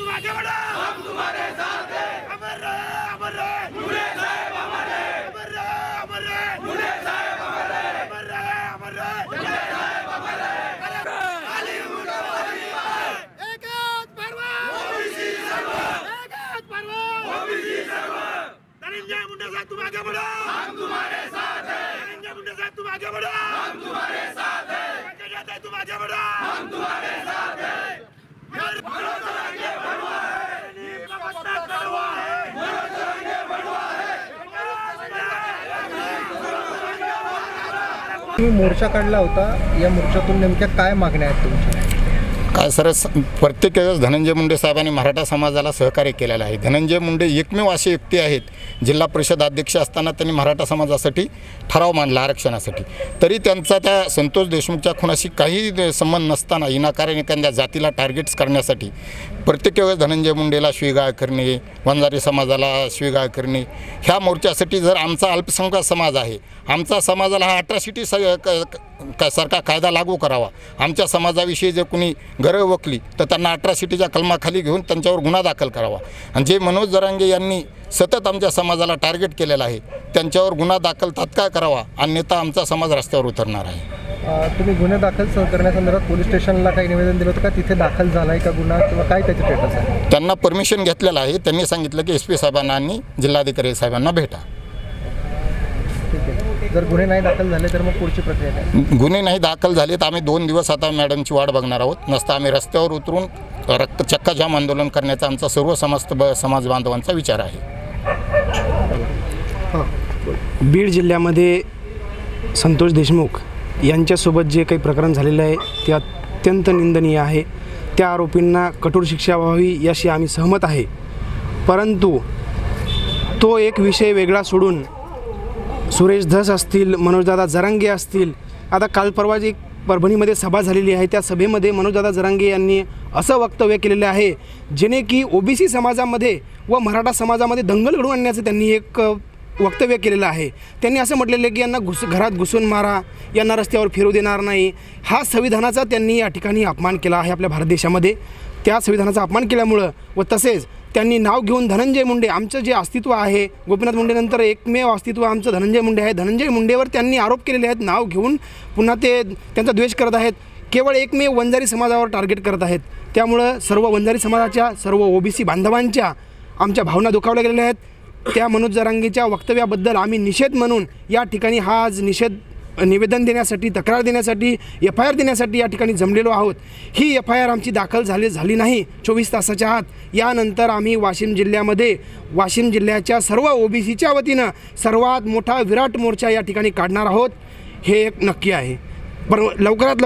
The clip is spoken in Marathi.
तुम आगे बढ़ो, हम तुम्हारे साथ हैं। अमर रहे, अमर रहे मुंडे साहब, अमर रहे, अमर रहे, अमर रहे मुंडे साहब, अमर रहे, अमर रहे, अमर रहे मुंडे साहब, अमर रहे। खाली मुंडा परिवार एकच पर्व, ओबीसी सर्व एकच पर्व, ओबीसी सर्व। धनंजय मुंडे साहब तुम आगे बढ़ो, हम तुम्हारे साथ हैं। धनंजय मुंडे साहब तुम आगे बढ़ो, हम तुम्हारे साथ हैं। तुम आगे बढ़ो, हम तुम्हारे साथ हैं। तुम्ही मोर्चा काढला होता, या मोर्चातून नेमक्या काय मागण्या आहेत तुमच्या? काय सर, प्रत्येक वेळेस धनंजय मुंडे साहेबांनी मराठा समाजाला सहकार्य केलेलं आहे। धनंजय मुंडे एकमेव असे व्यक्ती आहेत, जिल्हा परिषद अध्यक्ष असताना त्यांनी मराठा समाजासाठी ठराव मांडला आरक्षणासाठी, तरी त्यांचा त्या संतोष देशमुखच्या खुनाशी काही संबंध नसताना विनाकारण एखाद्या जातीला टार्गेट्स करण्यासाठी प्रत्येक वेळेस धनंजय मुंडेला शिवीगाळ करणे, वंजारी समाजाला शिवीगाळ करणे। ह्या मोर्चासाठी जर आमचा अल्पसंख्याक समाज आहे, आमचा समाजाला हा अट्रॉसिटी सारखा कायदा लागू करावा। आमच्या समाजाविषयी जर कुणी गरज वकली तर त्यांना अट्रॉसिटीच्या कलमाखाली घेऊन त्यांच्यावर गुन्हा दाखल करावा। आणि जे मनोज जरांगे यांनी सतत आमच्या समाजाला टार्गेट केलेलं आहे, त्यांच्यावर गुन्हा दाखल तात्काळ करावा, अन्यथा आमचा समाज रस्त्यावर उतरणार आहे। तुम्ही गुन्हे दाखल करण्यासंदर्भात पोलीस स्टेशनला काही निवेदन दिलं होतं का? तिथे दाखल झाला आहे का गुन्हा, किंवा काय त्याचं स्टेटस आहे? त्यांना परमिशन घेतलेलं आहे, त्यांनी सांगितलं की SP साहेबांना आणि जिल्हाधिकारी साहेबांना भेटा। ठीक आहे, जर गुन्हे नाही दाखल झाले तर मग पुढची प्रक्रिया काय? गुन्हे नाही दाखल झाले तर आम्ही 2 दिवस आता मॅडमची वाट बघणार आहोत, नसता आम्ही रस्त्यावर उतरून चक्काजाम आंदोलन करण्याचा आमचा सर्व समाज बांधवांचा विचार आहे। बीड जिल्ह्यामध्ये संतोष देशमुख यांच्यासोबत जे काही प्रकरण झालेलं आहे ते अत्यंत निंदनीय आहे। त्या आरोपींना कठोर शिक्षा व्हावी याशी आम्ही सहमत आहे, परंतु तो एक विषय वेगळा सोडून सुरेश धस असतील, मनोजदादा जरांगे असतील, आता काल परवा जी परभणीमध्ये सभा झालेली आहे, त्या सभेमध्ये मनोजदादा जरांगे यांनी असं वक्तव्य केलेलं आहे जेणे की OBC समाजामध्ये व मराठा समाजामध्ये दंगल घडवून आणण्याचं त्यांनी एक वक्तव्य केलेलं आहे। त्यांनी असं म्हटलेलं आहे की यांना घरात घुसून मारा, यांना रस्त्यावर फिरू देणार नाही। हा संविधानाचा त्यांनी या ठिकाणी अपमान केला आहे आपल्या भारत देशामध्ये। त्या संविधानाचा अपमान केल्यामुळं व तसेच त्यांनी नाव घेऊन धनंजय मुंडे, आमचं जे अस्तित्व आहे, गोपीनाथ मुंडेनंतर एकमेव अस्तित्व आमचं धनंजय मुंडे आहे, धनंजय मुंडेवर त्यांनी आरोप केलेले आहेत, नाव घेऊन पुन्हा ते त्यांचा द्वेष करत आहेत, केवळ एकमेव वंजारी समाजावर टार्गेट करत आहेत। त्यामुळं सर्व वंजारी समाजाच्या, सर्व OBC बांधवांच्या आमच्या भावना दुखावल्या गेलेल्या आहेत। त्या मनोज जरांगेच्या वक्तव्याबद्दल आम्ही निषेध म्हणून या ठिकाणी हा आज निषेध निवेदन देण्यासाठी, तक्रार देण्यासाठी, FIR देण्यासाठी या ठिकाणी जमलेलो आहोत। ही FIR आमची दाखल झाली नाही 24 तासाच्या आत। यानंतर आम्ही वाशिम जिल्ह्याच्या सर्व OBCच्या वतीनं सर्वात मोठा विराट मोर्चा या ठिकाणी काढणार आहोत, हे एक नक्की आहे। पण लवकरात